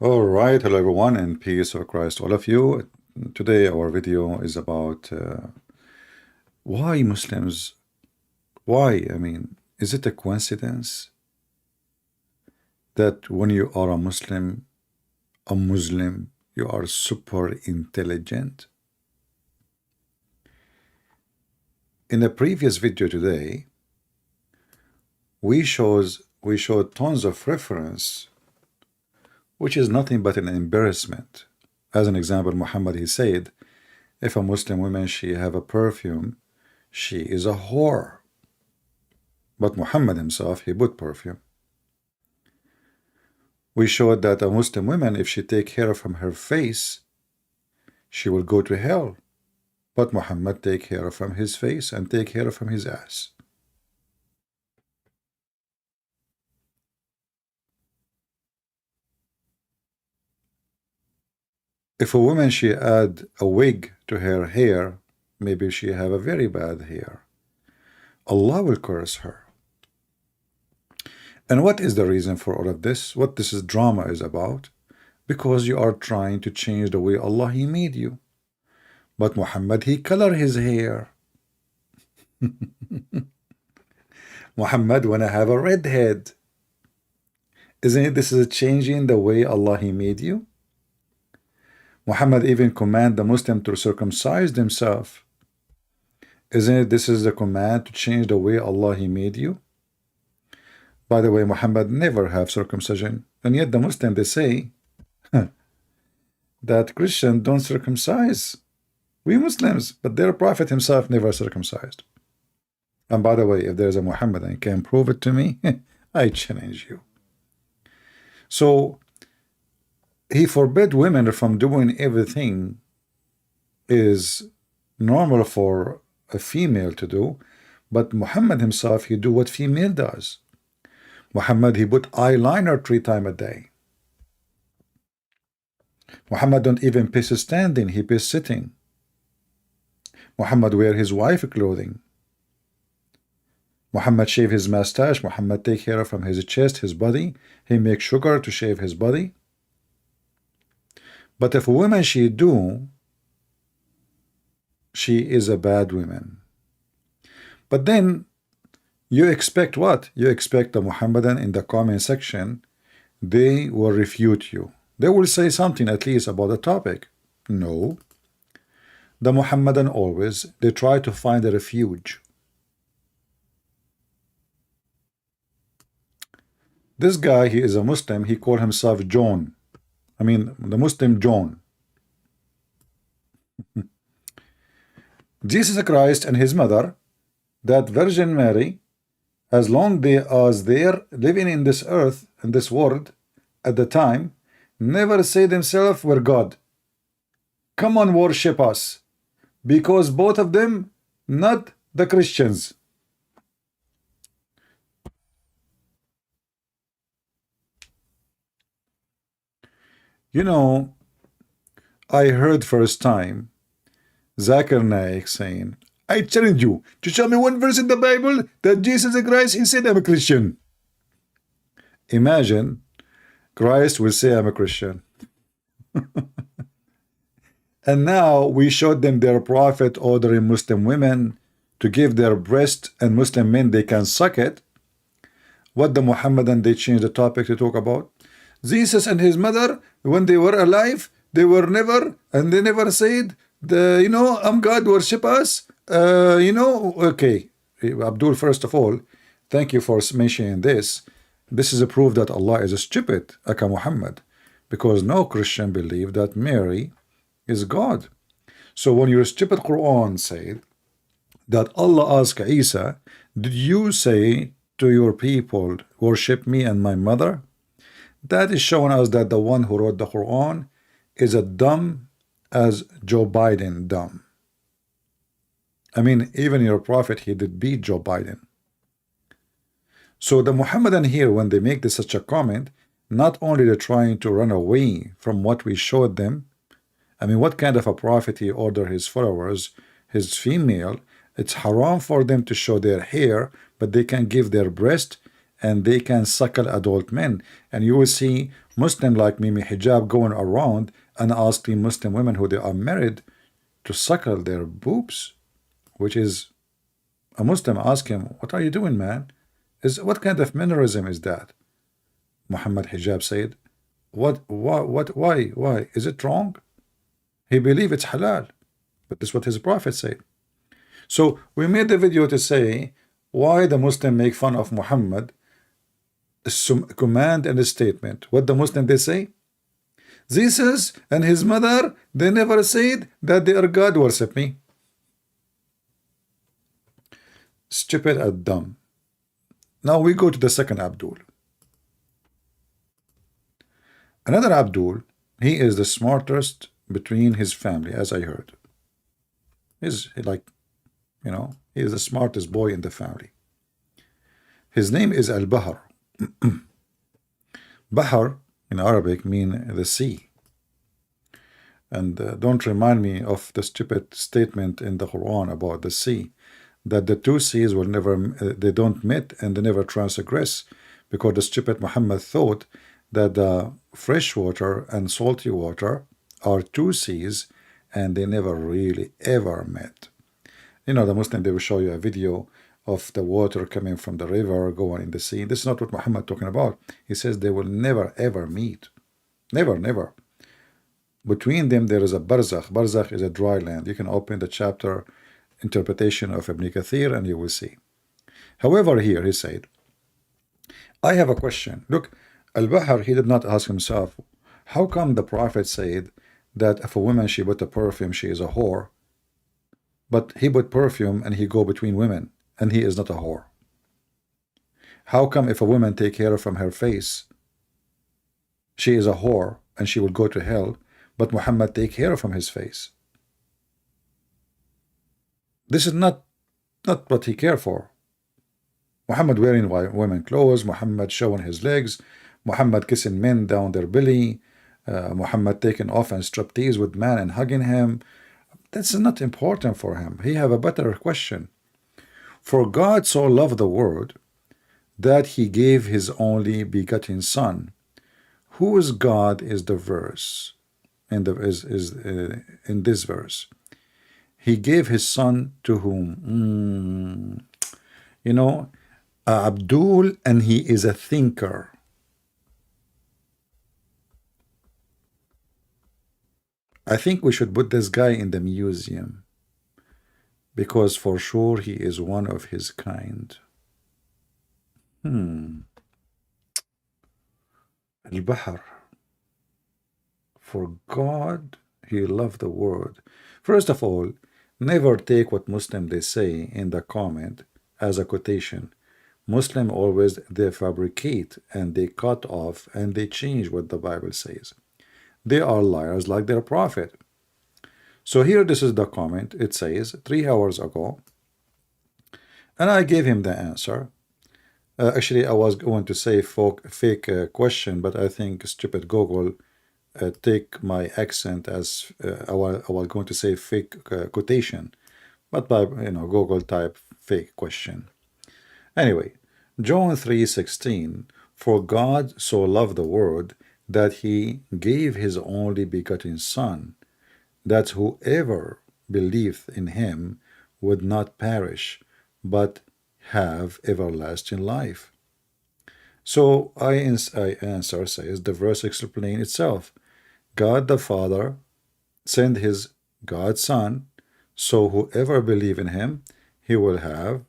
All right, hello everyone, and peace of Christ, all of you. Today our video is about why Muslims, why, is it a coincidence that when you are a Muslim, you are super intelligent? In the previous video today, we showed tons of reference, which is nothing but an embarrassment. As an example, Muhammad, he said, if a Muslim woman, she have a perfume, she is a whore. But Muhammad himself, he put perfume. We showed that a Muslim woman, if she take hair from her face, she will go to hell. But Muhammad take hair from his face and take hair from his ass. If a woman, she add a wig to her hair, maybe she have a very bad hair, Allah will curse her. And what is the reason for all of this? What this drama is about? Because you are trying to change the way Allah He made you. But Muhammad, he color his hair. Muhammad wanna have a red head. Isn't it this is changing the way Allah He made you? Muhammad even command the Muslim to circumcise themselves. Isn't it this is the command to change the way Allah He made you? By the way, Muhammad never have circumcision, and yet the Muslim, they say that Christians don't circumcise. We Muslims, but their Prophet himself never circumcised. And by the way, if there's a Muhammadan can prove it to me, I challenge you. So he forbid women from doing everything is normal for a female to do, but Muhammad himself, he do what female does. Muhammad, he put eyeliner 3 times a day. Muhammad don't even piss standing, he piss sitting. Muhammad wear his wife clothing. Muhammad shave his mustache. Muhammad take hair from his chest, his body. He make sugar to shave his body. But if a woman she do, she is a bad woman. But then you expect what? You expect the Muhammadan in the comment section, they will refute you. They will say something at least about the topic. No. The Muhammadan always, they try to find a refuge. This guy, he is a Muslim, he called himself John. The Muslim John. Jesus Christ and his mother, that Virgin Mary, as long as they are living in this earth, in this world, at the time, never say themselves we're God. Come on, worship us. Because both of them, not the Christians. You know, I heard first time Zakir Naik saying, I challenge you to show me one verse in the Bible that Jesus Christ he said I'm a Christian. Imagine Christ will say I'm a Christian. And now we showed them their prophet ordering Muslim women to give their breast, and Muslim men they can suck it. What the Muhammadan they changed the topic to talk about? Jesus and his mother, when they were alive, they were never, and they never said, I'm God, worship us. Okay, Abdul, first of all, thank you for mentioning this. This is a proof that Allah is a stupid, aka Muhammad, because no Christian believe that Mary is God. So when your stupid Quran said that Allah asked Isa, did you say to your people, worship me and my mother? That is showing us that the one who wrote the Quran is as dumb as Joe Biden dumb. Even your prophet, he did beat Joe Biden. So the Muhammadan here, when they make such a comment, not only they're trying to run away from what we showed them. What kind of a prophet he ordered his followers, his female, it's haram for them to show their hair, but they can give their breast and they can suckle adult men. And you will see Muslim like Mimi Hijab going around and asking Muslim women who they are married to suckle their boobs, which is a Muslim ask him, what are you doing, man? What kind of mannerism is that? Muhammad Hijab said, why? Is it wrong? He believe it's halal, but this is what his prophet said. So we made the video to say why the Muslim make fun of Muhammad, command and a statement. What the Muslim they say? Jesus and his mother, they never said that they are God, worship me. Stupid and dumb. Now we go to the second Abdul. Another Abdul, he is the smartest between his family, as I heard. He's like, you know, he is the smartest boy in the family. His name is Al-Bahar. Bahar in Arabic mean the sea. And don't remind me of the stupid statement in the Quran about the sea, that the two seas will never, they don't meet and they never transgress, because the stupid Muhammad thought that the fresh water and salty water are two seas and they never really ever met. You know, the Muslim, they will show you a video of the water coming from the river going in the sea. This is not what Muhammad talking about. He says they will never ever meet. Never. Between them there is a barzakh. Barzakh is a dry land. You can open the chapter interpretation of Ibn Kathir and you will see. However, here he said, I have a question. Look, Al-Bahar, he did not ask himself, how come the Prophet said that if a woman, she put a perfume, she is a whore, but he put perfume and he go between women and he is not a whore? How come if a woman take hair from her face, she is a whore and she will go to hell, but Muhammad take hair from his face? This is not what he care for. Muhammad wearing women clothes, Muhammad showing his legs, Muhammad kissing men down their belly, Muhammad taking off and striptease with man and hugging him. That's not important for him. He have a better question. For God so loved the world that he gave his only begotten son. Whose God is the verse? In this verse, he gave his son to whom? You know, Abdul, and he is a thinker. I think we should put this guy in the museum, because for sure he is one of his kind. Al-Bahr. For God, he loved the world. First of all, never take what Muslim they say in the comment as a quotation. Muslim always, they fabricate and they cut off and they change what the Bible says. They are liars like their prophet. So here, this is the comment. It says 3 hours ago, and I gave him the answer. Actually, I was going to say fake question, but I think stupid Google take my accent as I was going to say fake quotation, but by Google type fake question. Anyway, John 3:16, for God so loved the world that he gave his only begotten son, that whoever believeth in him would not perish, but have everlasting life. So I answer says, the verse explains itself. God the Father sent his God Son, so whoever believe in him, he will have,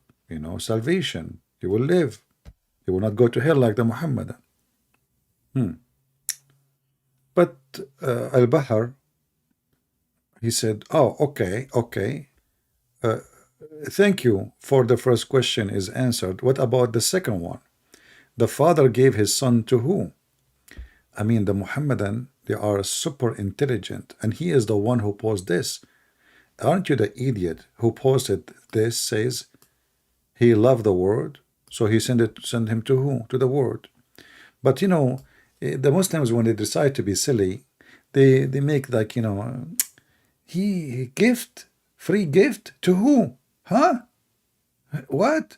salvation. He will live. He will not go to hell like the Muhammadan. But Al-Bahar, he said, oh, okay. Thank you for the first question is answered. What about the second one? The Father gave his Son to who? I mean, the Muhammadan, they are super intelligent, and he is the one who posed this. Aren't you the idiot who posted this? Says he loved the world, so he sent him to who? To the world. But the Muslims, when they decide to be silly, they make like he free gift to who? Huh? What?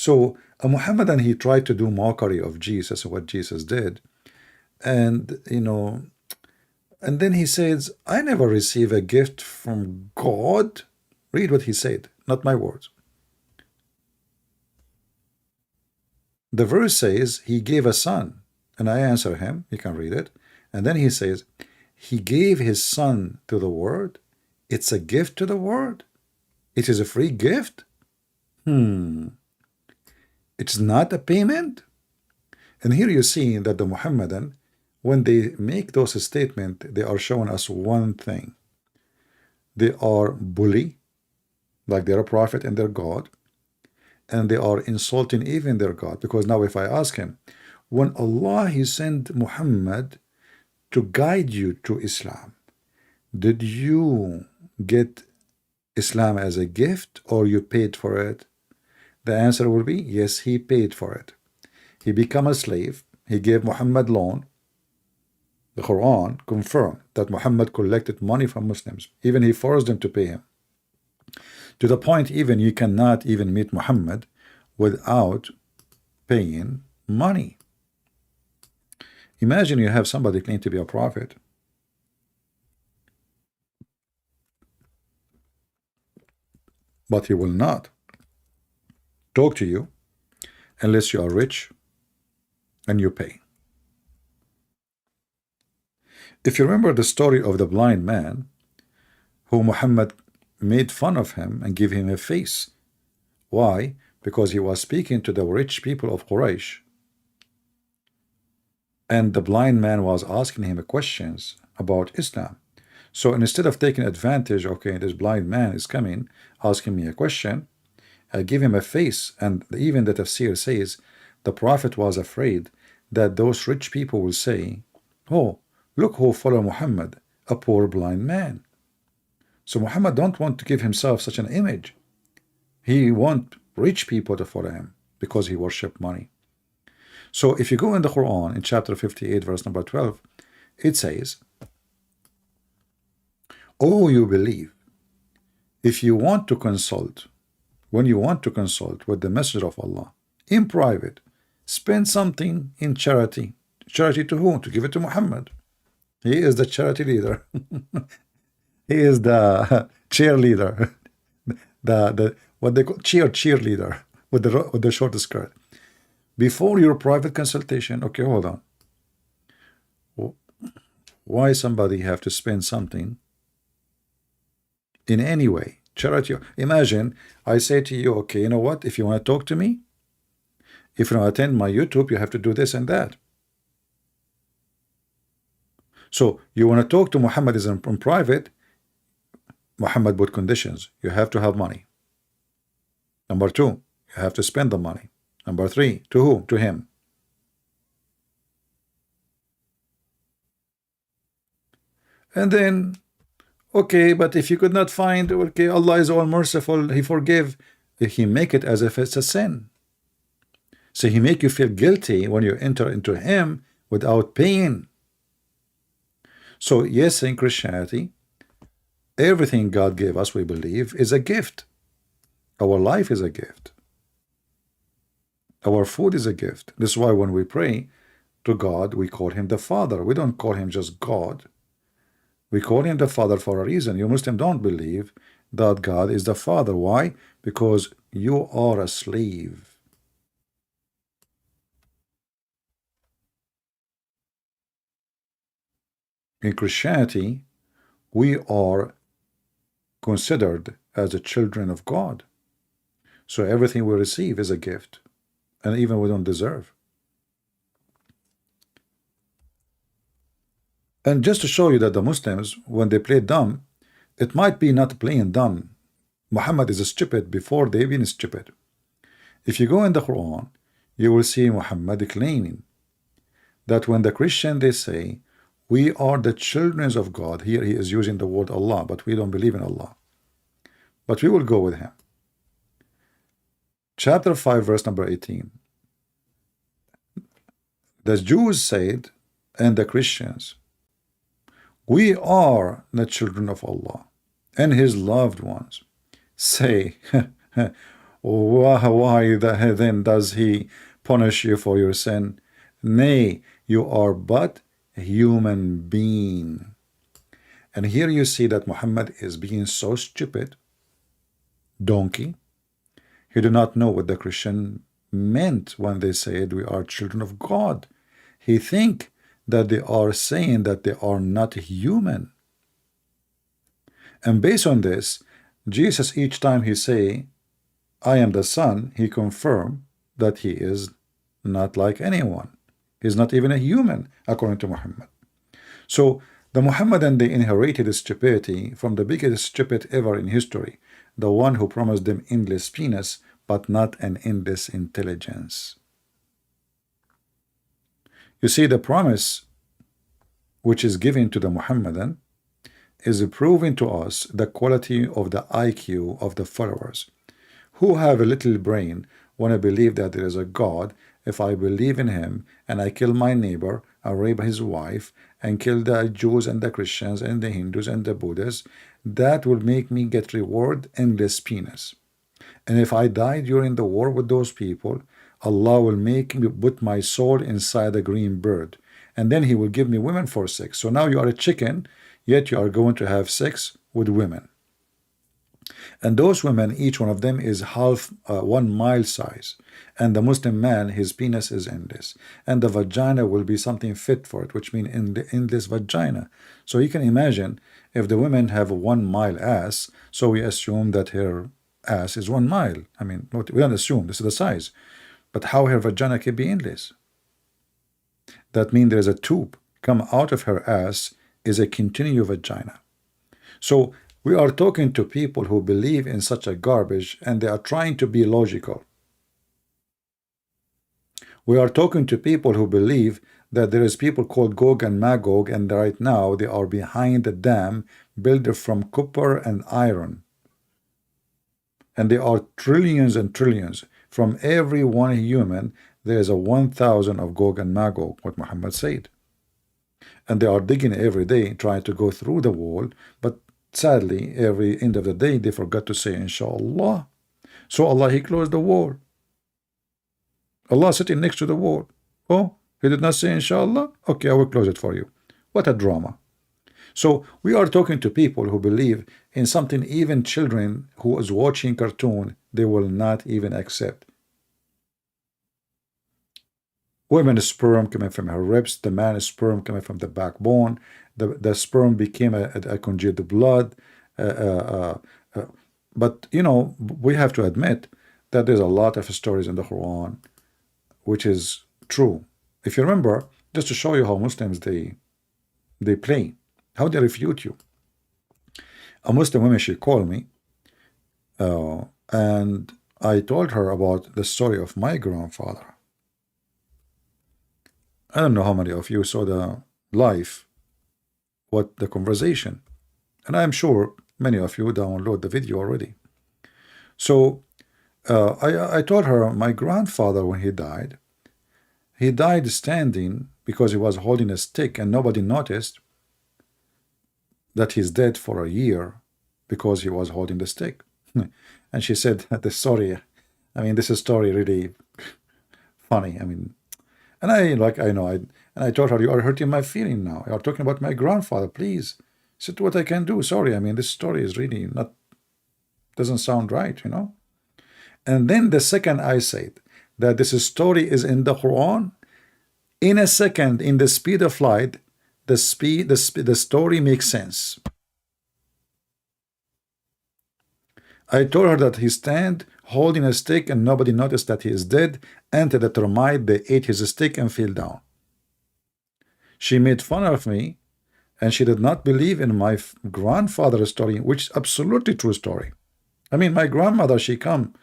So a Muhammadan, he tried to do mockery of Jesus, what Jesus did. And, and then he says, I never receive a gift from God. Read what he said, not my words. The verse says, he gave a son. And I answer him, you can read it. And then he says, he gave his son to the world. It's a gift to the world. It is a free gift. It's not a payment. And here you see that the Muhammadan, when they make those statements, they are showing us one thing. They are bully, like they're a prophet and they're God, and they are insulting even their God. Because now if I ask him, when Allah, he sent Muhammad to guide you to Islam, did you get Islam as a gift or you paid for it? The answer will be, yes, he paid for it. He became a slave. He gave Muhammad loan. The Quran confirmed that Muhammad collected money from Muslims. Even he forced them to pay him. To the point even you cannot even meet Muhammad without paying money. Imagine you have somebody claim to be a prophet, but he will not talk to you unless you are rich and you pay. If you remember the story of the blind man who Muhammad made fun of him and gave him a face. Why? Because he was speaking to the rich people of Quraysh, and the blind man was asking him questions about Islam. So instead of taking advantage, okay, this blind man is coming, asking me a question, I give him a face. And even the tafsir says the Prophet was afraid that those rich people will say, oh, look who follow Muhammad, a poor blind man. So Muhammad don't want to give himself such an image. He want rich people to follow him because he worship money. So if you go in the Quran, in chapter 58, verse number 12, it says, oh, you believe, if you want to consult, when you want to consult with the Messenger of Allah, in private, spend something in charity. Charity to whom? To give it to Muhammad. He is the charity leader. He is the cheerleader. The what they call cheerleader with the short skirt. Before your private consultation, okay, hold on. Why somebody have to spend something in any way? Charity. Imagine I say to you, okay, you know what? If you want to talk to me, if you want to attend my YouTube, you have to do this and that. So you want to talk to Muhammad in private, Muhammad put conditions. You have to have money. Number two, you have to spend the money. Number three, to whom? To him. And then, okay, but if you could not find, okay, Allah is all merciful, He forgive. He make it as if it's a sin. So He make you feel guilty when you enter into Him without paying. So yes, in Christianity, everything God gave us, we believe, is a gift. Our life is a gift. Our food is a gift. This is why when we pray to God, we call Him the Father. We don't call Him just God. We call Him the Father for a reason. You Muslims don't believe that God is the Father. Why? Because you are a slave. In Christianity, we are considered as the children of God. So everything we receive is a gift, and even we don't deserve. And just to show you that the Muslims, when they play dumb, it might be not playing dumb. Muhammad is stupid before they been stupid. If you go in the Quran, you will see Muhammad claiming that when the Christian they say, we are the children of God. Here he is using the word Allah, but we don't believe in Allah. But we will go with him. Chapter 5, verse number 18. The Jews said, and the Christians, we are the children of Allah and His loved ones. Say, Why then does he punish you for your sin? Nay, you are but a human being. And here you see that Muhammad is being so stupid, donkey. He did not know what the Christian meant when they said we are children of God. He think that they are saying that they are not human. And based on this, Jesus, each time he say, I am the Son, he confirm that he is not like anyone. He's not even a human, according to Muhammad. So the Muhammadan, they inherited stupidity from the biggest stupid ever in history, the one who promised them endless penis, but not an endless intelligence. You see, the promise which is given to the Muhammadan is proving to us the quality of the IQ of the followers, who have a little brain when I believe that there is a God. If I believe in him and I kill my neighbor, I rape his wife, and kill the Jews and the Christians and the Hindus and the Buddhists, that will make me get reward endless penis. And if I die during the war with those people, Allah will make me put my soul inside a green bird, and then he will give me women for sex. So now you are a chicken, yet you are going to have sex with women. And those women, each one of them is half 1 mile size. And the Muslim man, his penis is endless. And the vagina will be something fit for it, which means endless vagina. So you can imagine if the women have a 1 mile ass, so we assume that her ass is 1 mile. I mean, we don't assume, this is the size. But how her vagina can be endless? That means there's a tube come out of her ass is a continuous vagina. So we are talking to people who believe in such a garbage, and they are trying to be logical. We are talking to people who believe that there is people called Gog and Magog, and right now they are behind the dam built from copper and iron. And there are trillions and trillions. From every one human, there is a 1,000 of Gog and Magog, what Muhammad said. And they are digging every day, trying to go through the wall, but sadly, every end of the day, they forgot to say, Inshallah. So Allah, he closed the wall. Allah sitting next to the wall. Oh, he did not say, Inshallah? Okay, I will close it for you. What a drama. So we are talking to people who believe in something even children who is watching cartoon, they will not even accept. Women's sperm coming from her ribs, the man's sperm coming from the backbone, the sperm became a congealed blood. But, you know, we have to admit that there's a lot of stories in the Quran which is true. If you remember, just to show you how Muslims, they play, how they refute you. A Muslim woman, she called me, and I told her about the story of my grandfather. I don't know how many of you saw the live, what the conversation, and I'm sure many of you download the video already. So I told her my grandfather, when he died standing because he was holding a stick, and nobody noticed that he's dead for a year because he was holding the stick. And she said that the story, I mean, this is story really funny. I mean, and I told her, you are hurting my feeling now. You are talking about my grandfather, please. She said, what I can do, sorry. I mean, this story is really not, doesn't sound right, you know. And then the second I said that this story is in the Quran, in a second, in the speed of light, the story makes sense. I told her that he stand holding a stick and nobody noticed that he is dead, and the termite, they ate his stick and fell down. She made fun of me, and she did not believe in my grandfather's story, which is absolutely true story. I mean, my grandmother, she come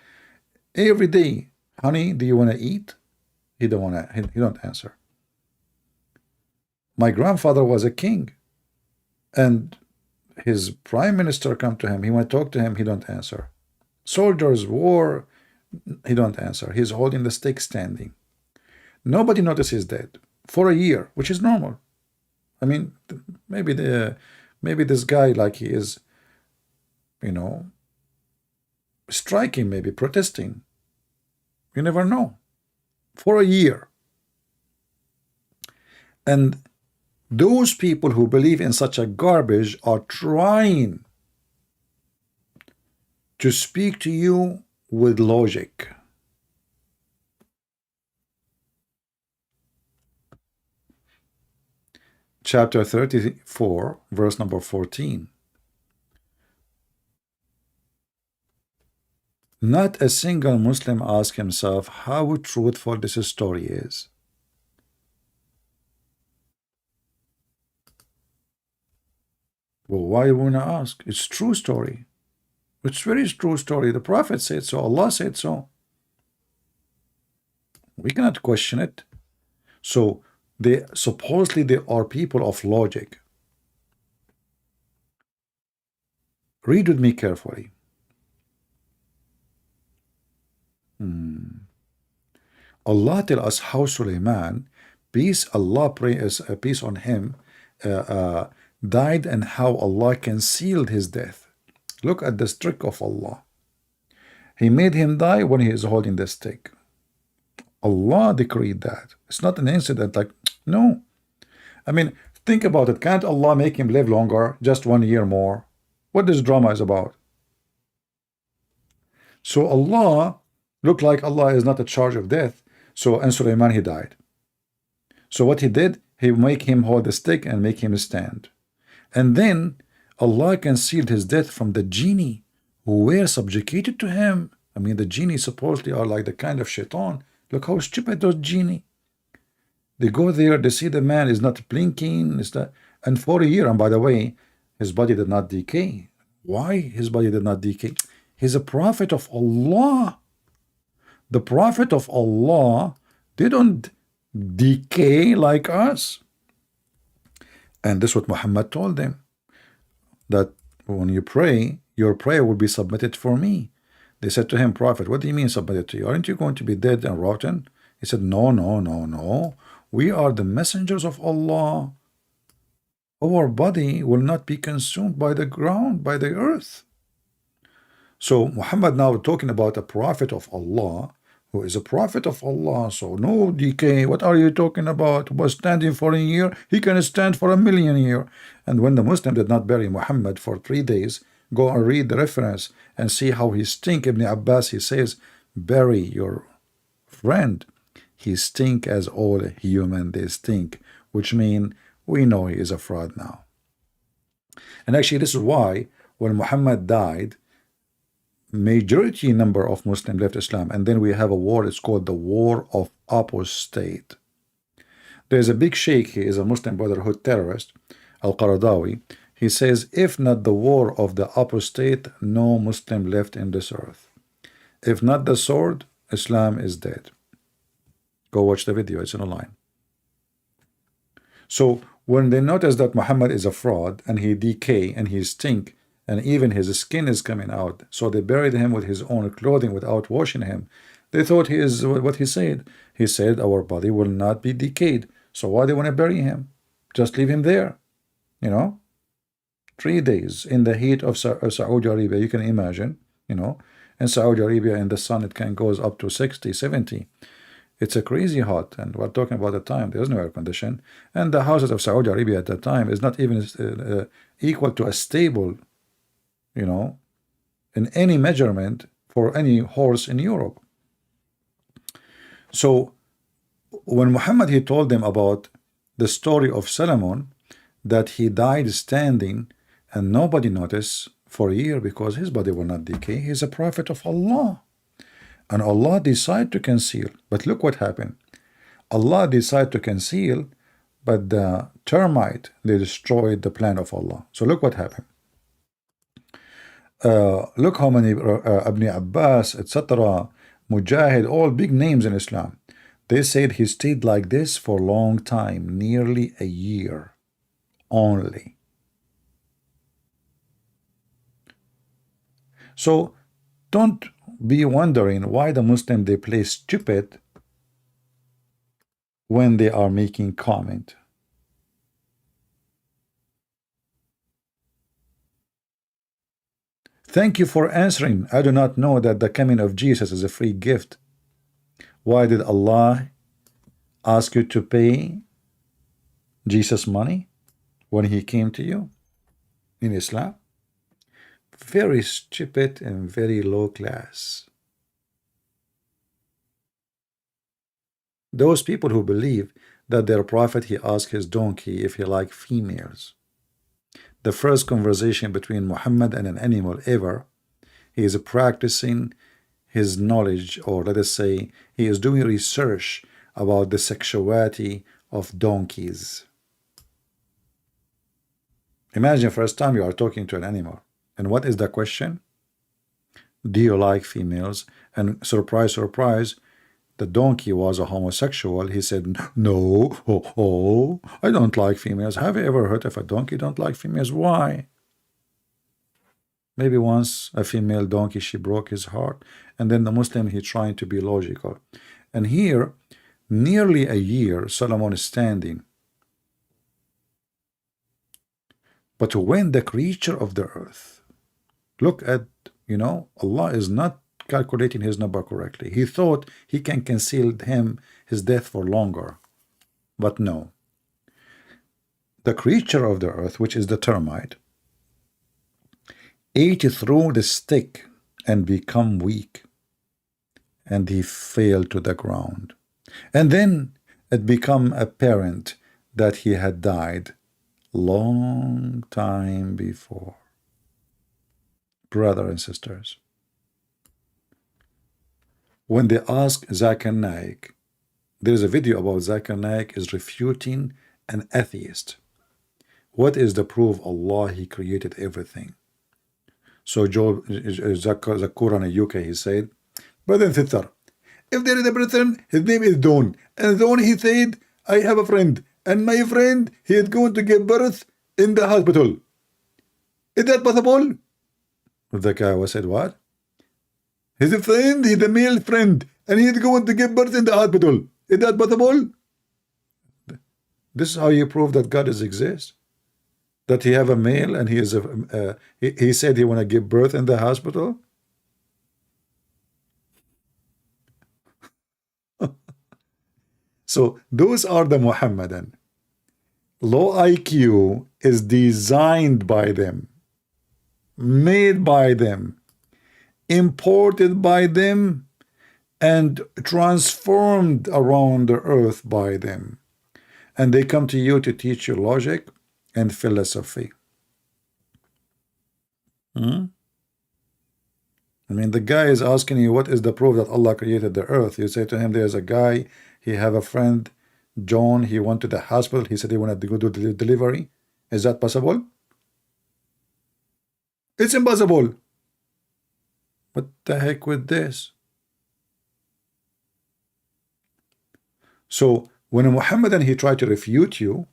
every day, honey, do you want to eat? He don't answer. My grandfather was a king, and his prime minister come to him. He want to talk to him. He don't answer. Soldiers, war, he don't answer. He's holding the stick standing. Nobody notices he's dead for a year, which is normal. I mean, maybe this guy, like he is, you know, striking, maybe protesting. You never know. For a year. And those people who believe in such a garbage are trying to speak to you with logic. Chapter 34, verse number 14. Not a single Muslim asks himself how truthful this story is. Well, why do we want to ask? It's true story. It's very true story. The Prophet said so. Allah said so. We cannot question it. So they supposedly they are people of logic. Read with me carefully. Allah tell us how Sulaiman, peace Allah praise peace on him, died, and how Allah concealed his death. Look at this trick of Allah. He made him die when he is holding the stick. Allah decreed that. It's not an incident like, no. I mean, think about it. Can't Allah make him live longer, just 1 year more? What this drama is about? So Allah, look like Allah is not in charge of death. So, and Sulaiman, he died. So what he did, he make him hold the stick and make him stand. And then Allah concealed his death from the genie who were subjugated to him. I mean, the genie supposedly are like the kind of shaitan. Look how stupid those genie. They go there, they see the man is not blinking, and for a year, and by the way, his body did not decay. Why his body did not decay? He's a prophet of Allah. The prophet of Allah, they don't decay like us. And this is what Muhammad told them, that when you pray, your prayer will be submitted for me. They said to him, Prophet, what do you mean submitted to you? Aren't you going to be dead and rotten? He said, no, no, no, no. We are the messengers of Allah. Our body will not be consumed by the ground, by the earth. So Muhammad now talking about a prophet of Allah, who is a prophet of Allah. So no decay. What are you talking about? Was standing for a year? He can stand for 1,000,000 years. And when the Muslim did not bury Muhammad for 3 days, go and read the reference and see how he stink. Ibn Abbas, he says, bury your friend. He stink as all human they stink, which mean we know he is a fraud now. And actually this is why when Muhammad died, majority number of Muslims left Islam, and then we have a war. It's called the War of Apostate. There's a big sheikh, he is a Muslim Brotherhood terrorist, Al-Qaradawi. He says, if not the war of the apostate, no Muslim left in this earth. If not the sword, Islam is dead. Go watch the video, it's online. So when they notice that Muhammad is a fraud and he decay and he stink, and even his skin is coming out, so they buried him with his own clothing without washing him. They thought he is what he said. He said our body will not be decayed. So why they want to bury him? Just leave him there, you know. 3 days in the heat of Saudi Arabia, you can imagine, you know. In Saudi Arabia, in the sun, it can goes up to 60, 70. It's a crazy hot, and we're talking about the time. There's no air condition, and the houses of Saudi Arabia at that time is not even equal to a stable, you know, in any measurement for any horse in Europe. So when Muhammad, he told them about the story of Solomon, that he died standing and nobody noticed for a year because his body will not decay. He's a prophet of Allah, and Allah decided to conceal. But look what happened. Allah decided to conceal, but the termite, they destroyed the plan of Allah. So look what happened. Look how many Ibn Abbas, etc., Mujahid, all big names in Islam, they said he stayed like this for a long time, nearly a year only. So don't be wondering why the Muslim, they play stupid when they are making comment. Thank you for answering. I do not know that the coming of Jesus is a free gift. Why did Allah ask you to pay Jesus money when he came to you in Islam? Very stupid and very low class. Those people who believe that their prophet, he asked his donkey if he liked females. The first conversation between Muhammad and an animal ever, he is practicing his knowledge, or let us say, he is doing research about the sexuality of donkeys. Imagine first time you are talking to an animal, and what is the question? Do you like females? And surprise, surprise, the donkey was a homosexual. He said, no, I don't like females. Have you ever heard of a donkey don't like females? Why? Maybe once a female donkey, she broke his heart, and then the Muslim, he trying to be logical. And here, nearly a year, Solomon is standing. But when the creature of the earth, look at, Allah is not calculating his number correctly. He thought he can conceal his death for longer. But no. The creature of the earth, which is the termite, ate through the stick and become weak. And he fell to the ground. And then it became apparent that he had died long time before. Brothers and sisters, when they ask Zakir Naik, there is a video about Zakir Naik is refuting an atheist. What is the proof? Allah, he created everything. So Zakur in the UK, he said, brother and sister, if there is a person, his name is Don, and Don, he said, I have a friend, and my friend, he is going to give birth in the hospital. Is that possible? The guy said, what? His friend, he's a male friend, and he's going to give birth in the hospital. Is that possible? This is how you prove that God exists. That he have a male, and he is he said he want to give birth in the hospital. So those are the Muhammadan. Low IQ is designed by them, made by them, imported by them, and transformed around the earth by them. And they come to you to teach you logic and philosophy. I mean, the guy is asking you, what is the proof that Allah created the earth? You say to him, there's a guy, he have a friend, John, he went to the hospital, he said he wanted to go do the delivery. Is that possible? It's impossible. What the heck with this? So when a Muhammadan, he tried to refute you,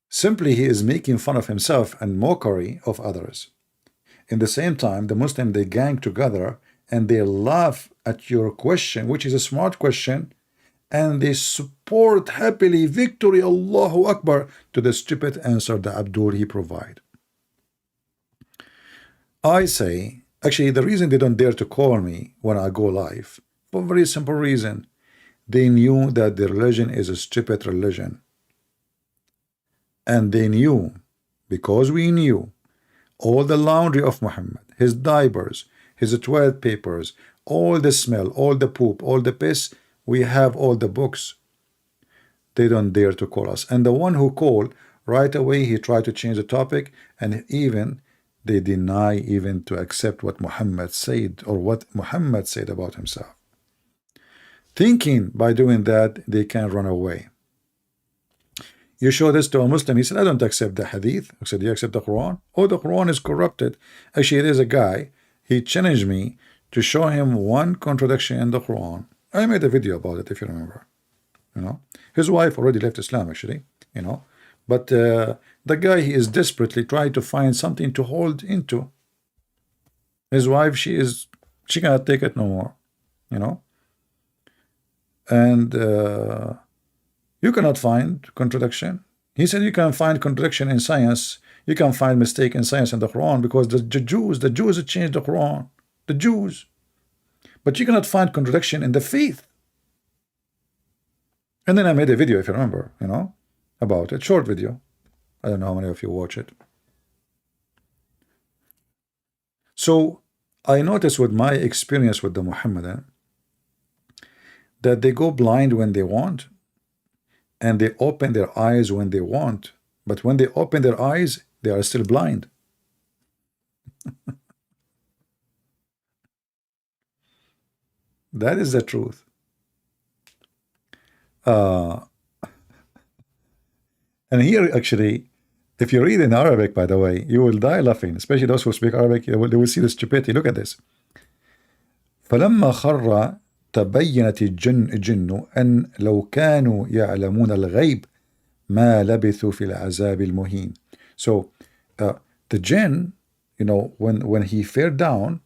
simply he is making fun of himself and mockery of others. In the same time, the Muslim, they gang together and they laugh at your question, which is a smart question, and they support happily victory, Allahu Akbar, to the stupid answer that Abdul he provide. I say, actually, the reason they don't dare to call me when I go live, for a very simple reason. They knew that the religion is a stupid religion. And they knew, because we knew, all the laundry of Muhammad, his diapers, his toilet papers, all the smell, all the poop, all the piss, we have all the books. They don't dare to call us. And the one who called, right away he tried to change the topic, and even they deny even to accept what Muhammad said, or what Muhammad said about himself, thinking by doing that they can run away. You show this to a Muslim, he said, I don't accept the hadith. I said, do you accept the Quran? Oh, the Quran is corrupted. Actually, there's a guy, he challenged me to show him one contradiction in the Quran. I made a video about it, if you remember. His wife already left Islam, actually, but the guy, he is desperately trying to find something to hold into. His wife, she cannot take it no more, and you cannot find contradiction. He said you can find contradiction in science. You can find mistake in science in the Quran because the Jews changed the Quran. The Jews. But you cannot find contradiction in the faith. And then I made a video, if you remember, about it. Short video. I don't know how many of you watch it. So I noticed with my experience with the Muhammadan that they go blind when they want, and they open their eyes when they want. But when they open their eyes, they are still blind. That is the truth. And here, actually, if you read in Arabic, by the way, you will die laughing, especially those who speak Arabic. They will see the stupidity. Look at this. فلما خر تبينت الجن أن لو كانوا يعلمون الغيب ما لبثوا في العذاب المهين. So the jinn, when he fell down,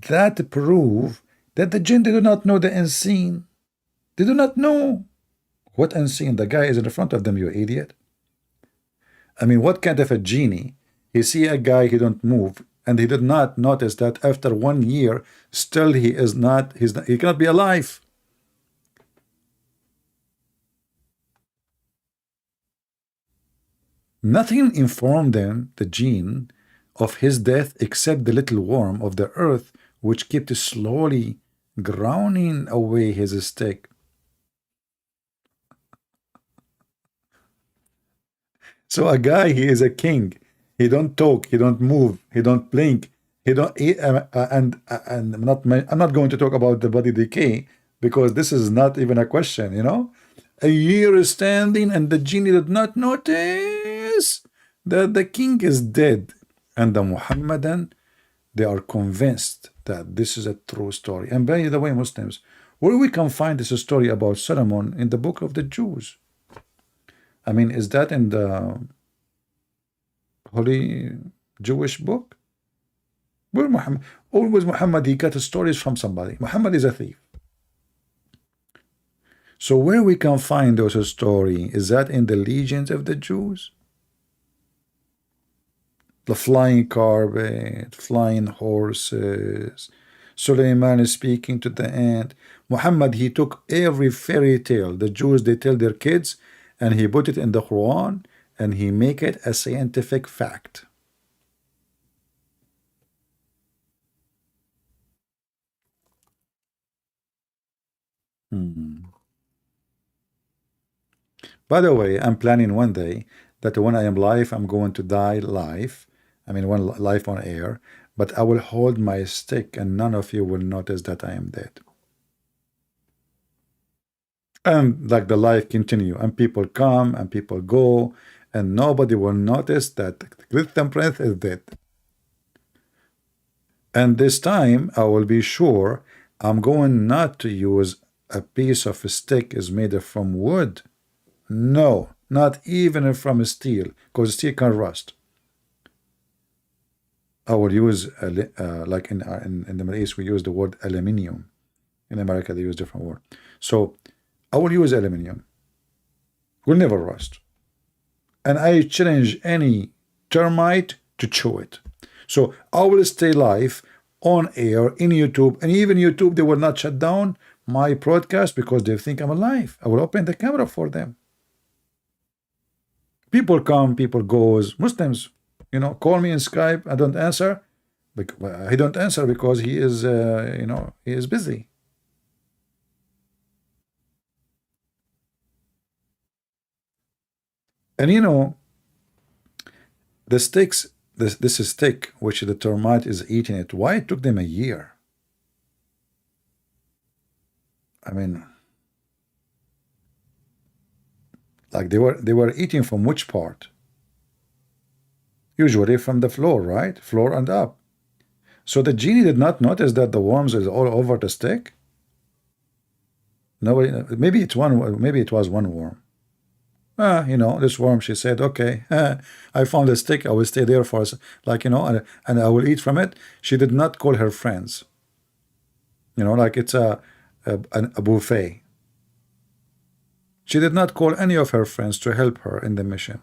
that prove that the jinn do not know the unseen. They do not know what unseen. The guy is in front of them, you idiot. I mean, what kind of a genie? He see a guy, he don't move, and he did not notice that after 1 year, still he cannot be alive. Nothing informed them, the jinn, of his death except the little worm of the earth, which kept slowly grounding away his stick. So a guy, he is a king. He don't talk, he don't move, he don't blink, he don't. And I'm not going to talk about the body decay because this is not even a question. A year is standing, and the genie did not notice that the king is dead. And the Muhammadan, they are convinced that this is a true story. And by the way, Muslims, where we can find this story about Solomon in the book of the Jews? I mean, is that in the holy Jewish book? Where Muhammad? Always Muhammad, he got stories from somebody. Muhammad is a thief. So where we can find those stories? Is that in the legends of the Jews? The flying carpet, flying horses, Suleiman is speaking to the ant. Muhammad, he took every fairy tale the Jews, they tell their kids, and he put it in the Quran, and he make it a scientific fact. By the way, I'm planning one day that when I am live, I'm going to die live. I mean, one live on air, but I will hold my stick, and none of you will notice that I am dead. And like the life continue, and people come and people go, and nobody will notice that Christian Prince is dead. And this time I will be sure I'm going not to use a piece of a stick is made from wood. No, not even from steel, because steel can rust. I will use like in the Middle East we use the word aluminium. In America they use different word. So I will use aluminium. Will never rust. And I challenge any termite to chew it. So I will stay live on air in YouTube, and even YouTube, they will not shut down my broadcast because they think I'm alive. I will open the camera for them. People come, people goes. Muslims, call me in Skype. I don't answer. He don't answer because he is, he is busy. And the sticks, this stick which the termite is eating it, why it took them a year? I mean, like they were eating from which part? Usually from the floor, right? Floor and up. So the genie did not notice that the worms is all over the stick. Nobody. Maybe it's one. Maybe it was one worm. This worm, she said, okay, I found a stick, I will stay there for, like, and I will eat from it. She did not call her friends. Like it's a buffet. She did not call any of her friends to help her in the mission.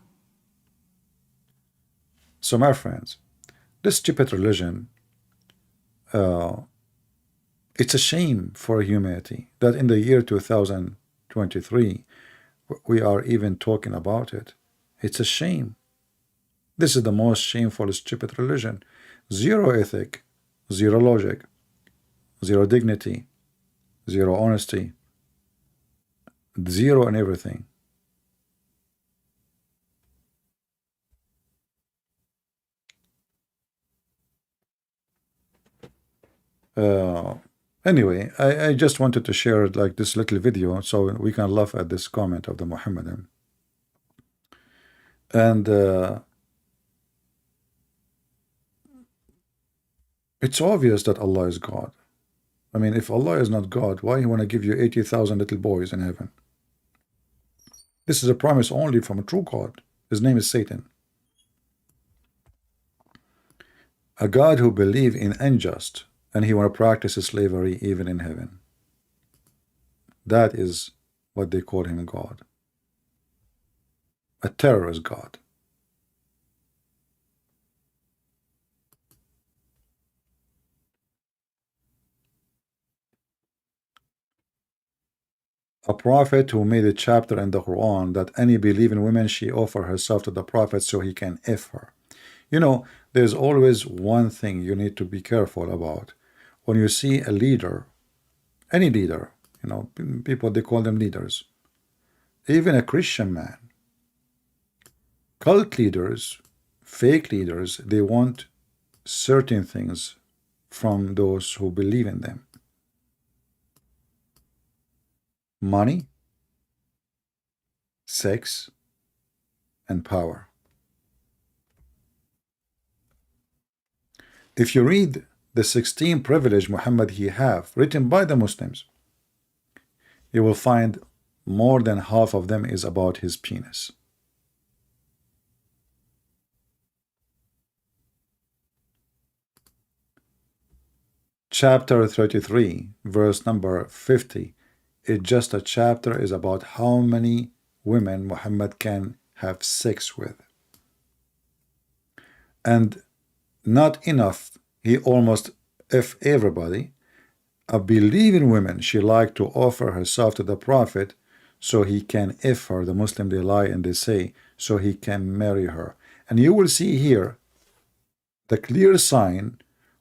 So my friends, this stupid religion, it's a shame for humanity that in the year 2023 we are even talking about it. It's a shame. This is the most shameful, stupid religion. Zero ethic, zero logic, zero dignity, zero honesty, zero in everything. Anyway, I just wanted to share like this little video so we can laugh at this comment of the Muhammadan. And it's obvious that Allah is God. I mean, if Allah is not God, why He want to give you 80,000 little boys in heaven? This is a promise only from a true God. His name is Satan. A God who believe in unjust, and He want to practice slavery even in heaven. That is what they call Him God. A terrorist God. A prophet who made a chapter in the Quran that any believing woman, she offer herself to the prophet so he can F her. You know, there's always one thing you need to be careful about. When you see a leader, any leader, you know, people, they call them leaders, even a Christian man, cult leaders, fake leaders, they want certain things from those who believe in them. Money, sex, and power. If you read the 16 privilege Muhammad he have written by the Muslims, you will find more than half of them is about his penis. Chapter 33, verse number 50, it's just a chapter is about how many women Muhammad can have sex with. And not enough, he almost F everybody. A believing woman, she like to offer herself to the prophet so he can F her. The Muslim, they lie and they say, so he can marry her. And you will see here the clear sign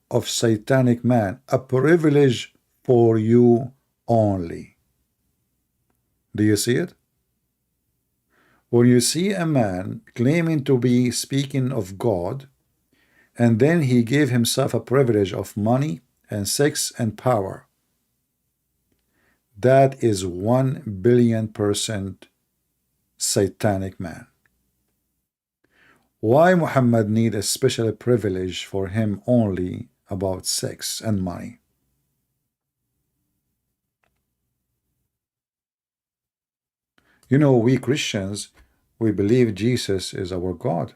of satanic man, a privilege for you only. Do you see it? When you see a man claiming to be speaking of God, and then he gave himself a privilege of money and sex and power, that is 1,000,000,000% satanic man. Why Muhammad need a special privilege for him only about sex and money? You know, we Christians, we believe Jesus is our God.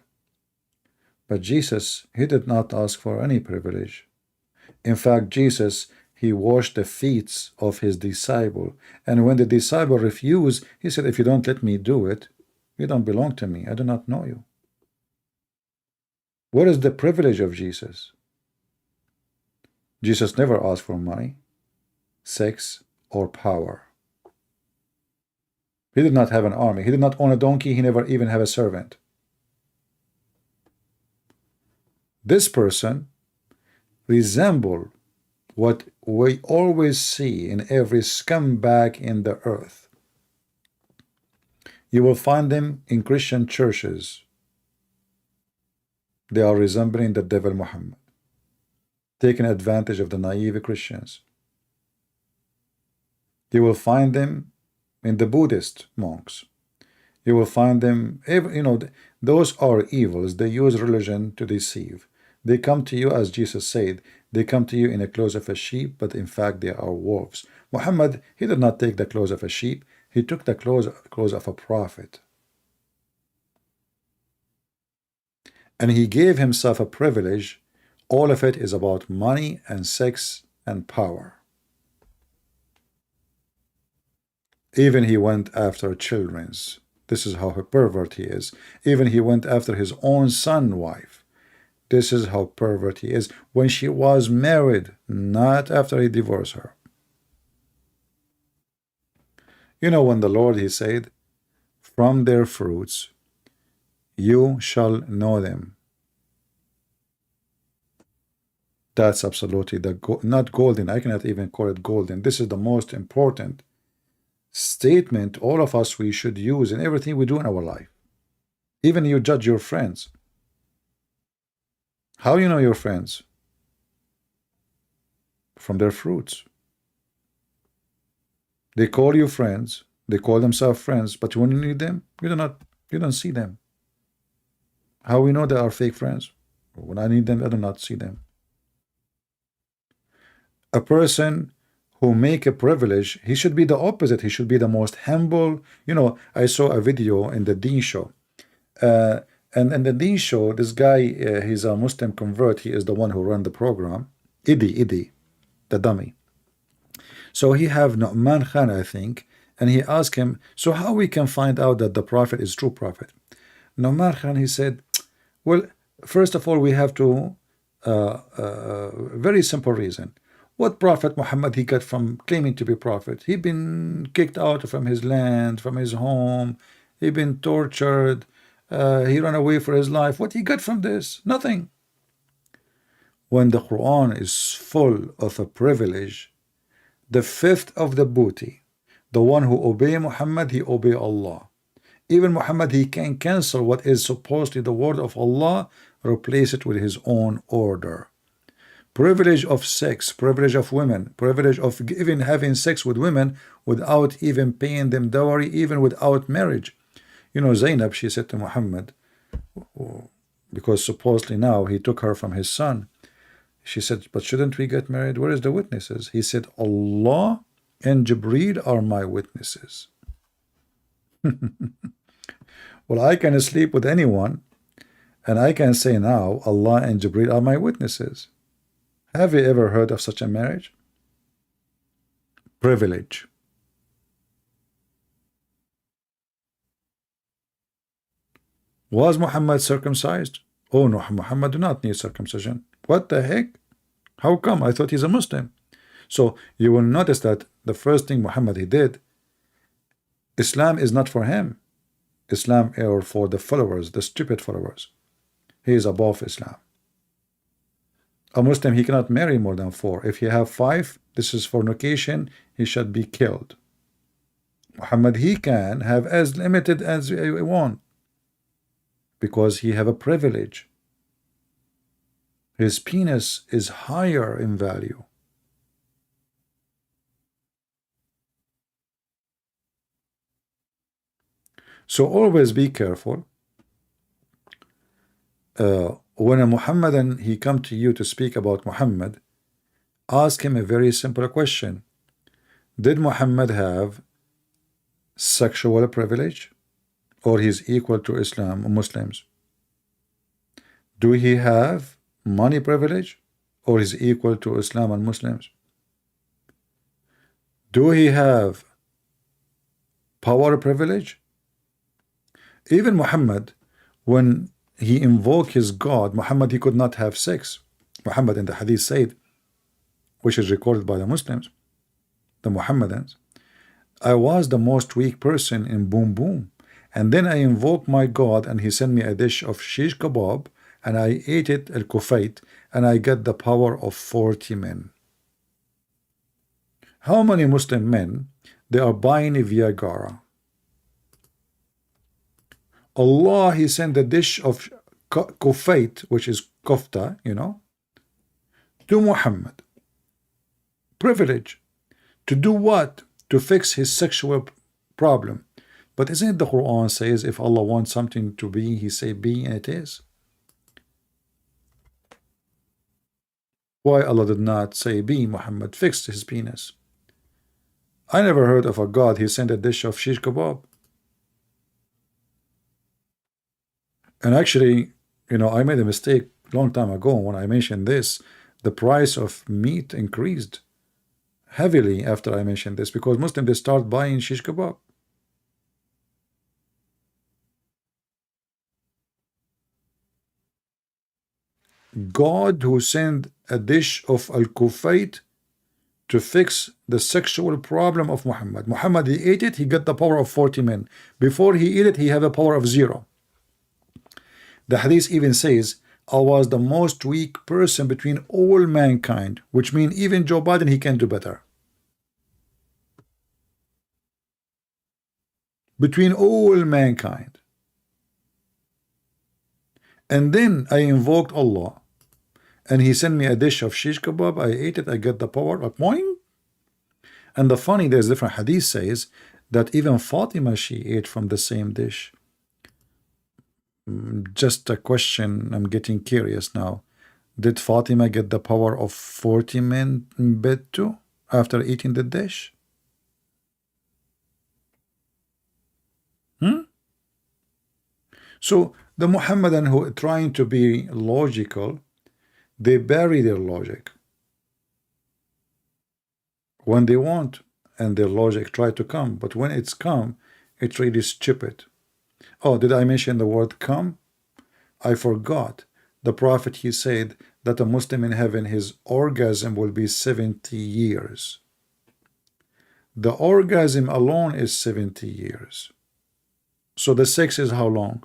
But Jesus, he did not ask for any privilege. In fact, Jesus, he washed the feet of his disciple. And when the disciple refused, he said, if you don't let me do it, you don't belong to me. I do not know you. What is the privilege of Jesus? Jesus never asked for money, sex, or power. He did not have an army. He did not own a donkey. He never even had a servant. This person resembles what we always see in every scumbag in the earth. You will find them in Christian churches. They are resembling the devil Muhammad, taking advantage of the naive Christians. You will find them in the Buddhist monks. You will find them, you know, those are evils. They use religion to deceive. They come to you, as Jesus said, they come to you in the clothes of a sheep, but in fact they are wolves. Muhammad, he did not take the clothes of a sheep. He took the clothes of a prophet. And he gave himself a privilege. All of it is about money and sex and power. Even he went after children's. This is how a pervert he is. Even he went after his own son's wife. This is how pervert he is. When she was married, not after he divorced her. You know, when the Lord, he said, from their fruits you shall know them. That's absolutely not golden. I cannot even call it golden. This is the most important statement all of us we should use in everything we do in our life. Even you judge your friends. How you know your friends? From their fruits. They call you friends. They call themselves friends, but when you need them, you don't see them. How we know they are fake friends? When I need them, I do not see them. A person who make a privilege, he should be the opposite. He should be the most humble. You know, I saw a video in the Deen show. And in the Deen show, this guy, he's a Muslim convert. He is the one who run the program. Idi, the dummy. So he have Nu'man Khan, I think, and he asked him, so how we can find out that the prophet is true prophet? Nu'man Khan, he said, well, first of all, we have to, very simple reason. What prophet Muhammad he got from claiming to be prophet? He been kicked out from his land, from his home. He been tortured. He ran away for his life. What he got from this? Nothing. When the Quran is full of a privilege, the fifth of the booty, the one who obey Muhammad, he obey Allah. Even Muhammad, he can cancel what is supposedly the word of Allah, replace it with his own order. Privilege of sex, privilege of women, privilege of even having sex with women without even paying them dowry, even without marriage. You know, Zainab, she said to Muhammad, because supposedly now he took her from his son. She said, but shouldn't we get married? Where is the witnesses? He said, Allah and Jibreel are my witnesses. Well, I can sleep with anyone, and I can say now, Allah and Jibreel are my witnesses. Have you ever heard of such a marriage? Privilege. Was Muhammad circumcised? Oh no, Muhammad do not need circumcision. What the heck? How come? I thought he's a Muslim. So you will notice that the first thing Muhammad he did, Islam is not for him. Islam is for the followers, the stupid followers. He is above Islam. A Muslim, he cannot marry more than 4. If he have 5, this is fornication, he should be killed. Muhammad, he can have as limited as he want, because he have a privilege. His penis is higher in value. So always be careful. When a Muhammadan he come to you to speak about Muhammad, ask him a very simple question. Did Muhammad have sexual privilege, or he's equal to Islam or Muslims? Do he have money privilege, or is equal to Islam and Muslims? Do he have power privilege? Even Muhammad, when he invoked his God, Muhammad, he could not have sex. Muhammad in the hadith said, which is recorded by the Muslims, the Muhammadans, I was the most weak person in boom boom, and then I invoked my God and he sent me a dish of shish kebab, and I ate it al-kufait, and I got the power of 40 men. How many Muslim men they are buying a Viagra? Allah, he sent a dish of kufait, which is kofta, you know, to Muhammad. Privilege. To do what? To fix his sexual problem. But isn't it the Quran says if Allah wants something to be, he say be, and it is? Why Allah did not say be? Muhammad fixed his penis. I never heard of a God he sent a dish of shish kebab. And actually, you know, I made a mistake a long time ago when I mentioned this. The price of meat increased heavily after I mentioned this, because Muslims, they start buying shish kebab. God who sent a dish of al-kufayt to fix the sexual problem of Muhammad. Muhammad, he ate it, he got the power of 40 men. Before he ate it, he had a power of 0. The hadith even says, I was the most weak person between all mankind, which means even Joe Biden, he can do better. Between all mankind. And then I invoked Allah, and he sent me a dish of shish kebab. I ate it, I got the power of boing. And the funny, there's different hadith says that even Fatima, she ate from the same dish. Just a question, I'm getting curious now. Did Fatima get the power of 40 men in bed too after eating the dish? So the Muhammadan who are trying to be logical, they bury their logic when they want, and their logic try to come, but when it's come, it's really stupid. Oh, did I mention the word come? I forgot. The Prophet, he said that a Muslim in heaven, his orgasm will be 70 years. The orgasm alone is 70 years. So the sex is how long?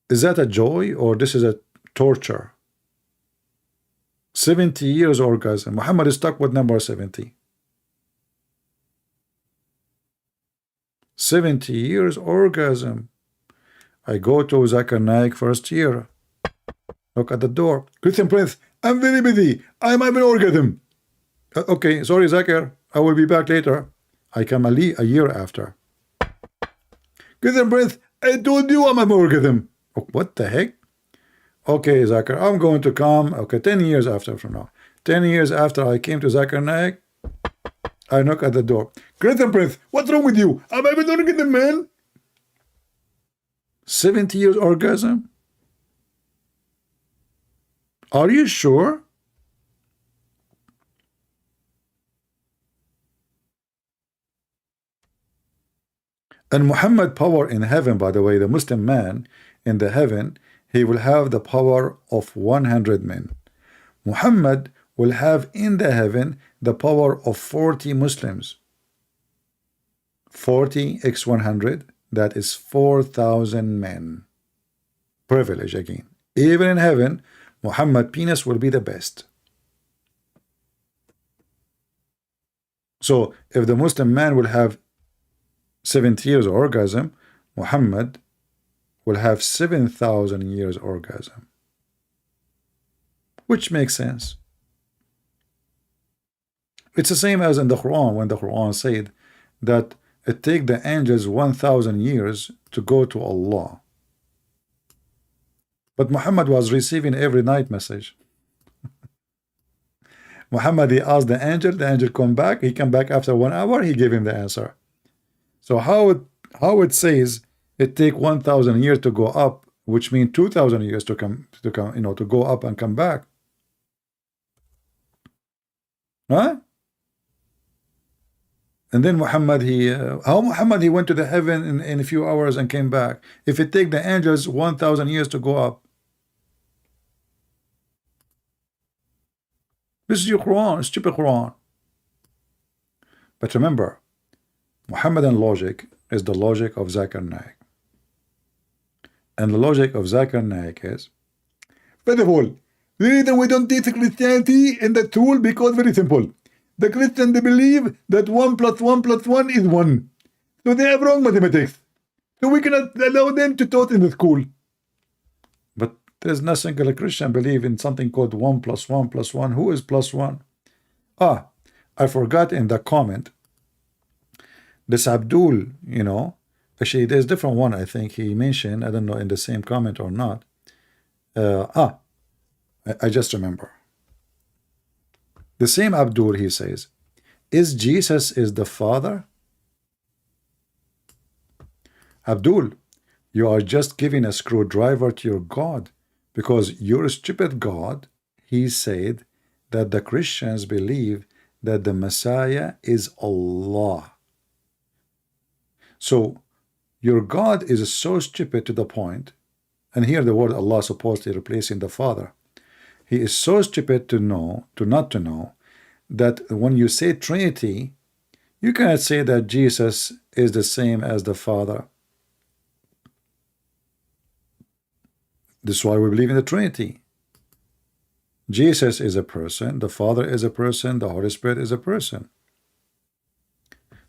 Is that a joy or this is a torture? 70 years orgasm. Muhammad is stuck with number 70. 70 years orgasm. I go to Zakir Naik first year. Look at the door. Christian Prince, I'm very busy. I'm having orgasm. Okay, sorry Zakir. I will be back later. I come a year after. Christian Prince, I told you I'm having orgasm. Oh, what the heck? Okay, Zakir, I'm going to come. Okay, 10 years after from now. 10 years after I came to Zakir Naik, I knock at the door. Christian Prince, what's wrong with you? I'm having orgasm, man. 70 years orgasm? Are you sure? And Muhammad power in heaven, by the way, the Muslim man in the heaven, he will have the power of 100 men. Muhammad will have in the heaven the power of 40 Muslims. 40 x 100, that is 4,000 men. Privilege again. Even in heaven, Muhammad penis will be the best. So if the Muslim man will have 70 years orgasm, Muhammad will have 7,000 years orgasm. Which makes sense. It's the same as in the Quran, when the Quran said that it takes the angels 1,000 years to go to Allah. But Muhammad was receiving every night message. Muhammad, he asked the angel come back, he come back after 1 hour, he gave him the answer. So how it says it take 1,000 years to go up, which means 2,000 years to come, to go up and come back. Huh? And then Muhammad, how Muhammad he went to the heaven in a few hours and came back? If it take the angels 1,000 years to go up. This is your Quran, stupid Quran. But remember, Muhammadan logic is the logic of Zakir Naik. And the logic of Zakir Naik is, first of all, the reason we don't teach Christianity in the tool because very simple. The Christians, they believe that 1 + 1 + 1 is 1. So they have wrong mathematics. So we cannot allow them to taught in the school. But there's no single Christian believe in something called 1 + 1 + 1. Who is +1? Ah, I forgot in the comment. This Abdul, actually there's different one I think he mentioned. I don't know in the same comment or not. I just remember. The same Abdul, he says, is Jesus is the Father? Abdul, you are just giving a screwdriver to your God, because your stupid God, he said that the Christians believe that the Messiah is Allah. So your God is so stupid to the point And here the word Allah supposedly replacing the Father. He is so stupid to not to know that when you say Trinity, you cannot say that Jesus is the same as the Father. This is why we believe in the Trinity. Jesus is a person, the Father is a person, the Holy Spirit is a person.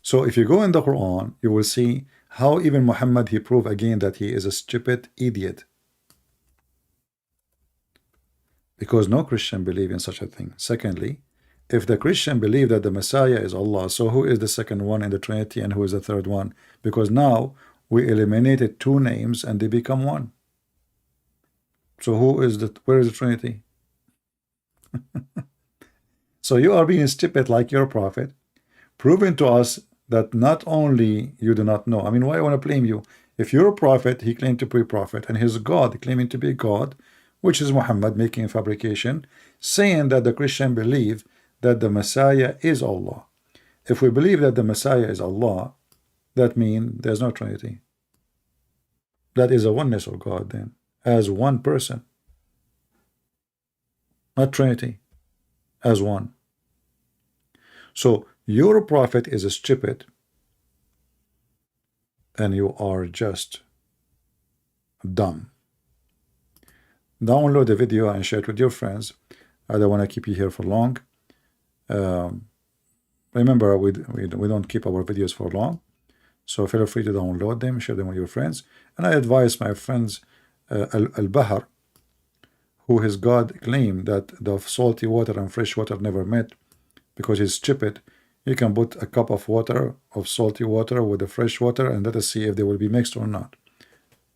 So if you go in the Quran, you will see how even Muhammad, he proved again that he is a stupid idiot. Because no Christian believe in such a thing. Secondly, if the Christian believe that the Messiah is Allah, so who is the second one in the Trinity and who is the third one? Because now we eliminated two names and they become one. So where is the Trinity? So you are being stupid like your prophet, proving to us that not only you do not know. I mean, why I want to blame you? If you're a prophet, he claimed to be a prophet, and his God claiming to be God, which is Muhammad making a fabrication, saying that the Christian believe that the Messiah is Allah. If we believe that the Messiah is Allah, that means there's no Trinity. That is a oneness of God then, as one person. Not Trinity, as one. So your prophet is a stupid, and you are just dumb. Download the video and share it with your friends. I don't want to keep you here for long. Remember, we don't keep our videos for long, so feel free to download them, share them with your friends. And I advise my friends Al-Bahar, who his God claimed that the salty water and fresh water never met because he's stupid. You can put a cup of water, of salty water, with the fresh water, and let us see if they will be mixed or not.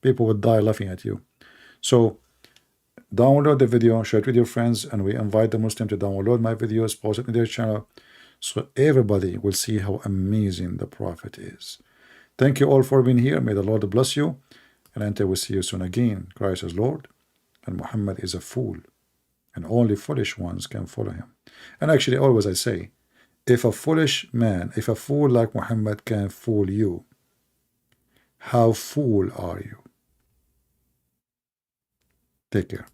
People would die laughing at you. So download the video, share it with your friends, and we invite the Muslim to download my videos, post it in their channel, so everybody will see how amazing the Prophet is. Thank you all for being here. May the Lord bless you. And until we see you soon again, Christ is Lord, and Muhammad is a fool, and only foolish ones can follow him. And actually, always I say, if a foolish man, if a fool like Muhammad can fool you, how fool are you? Take care.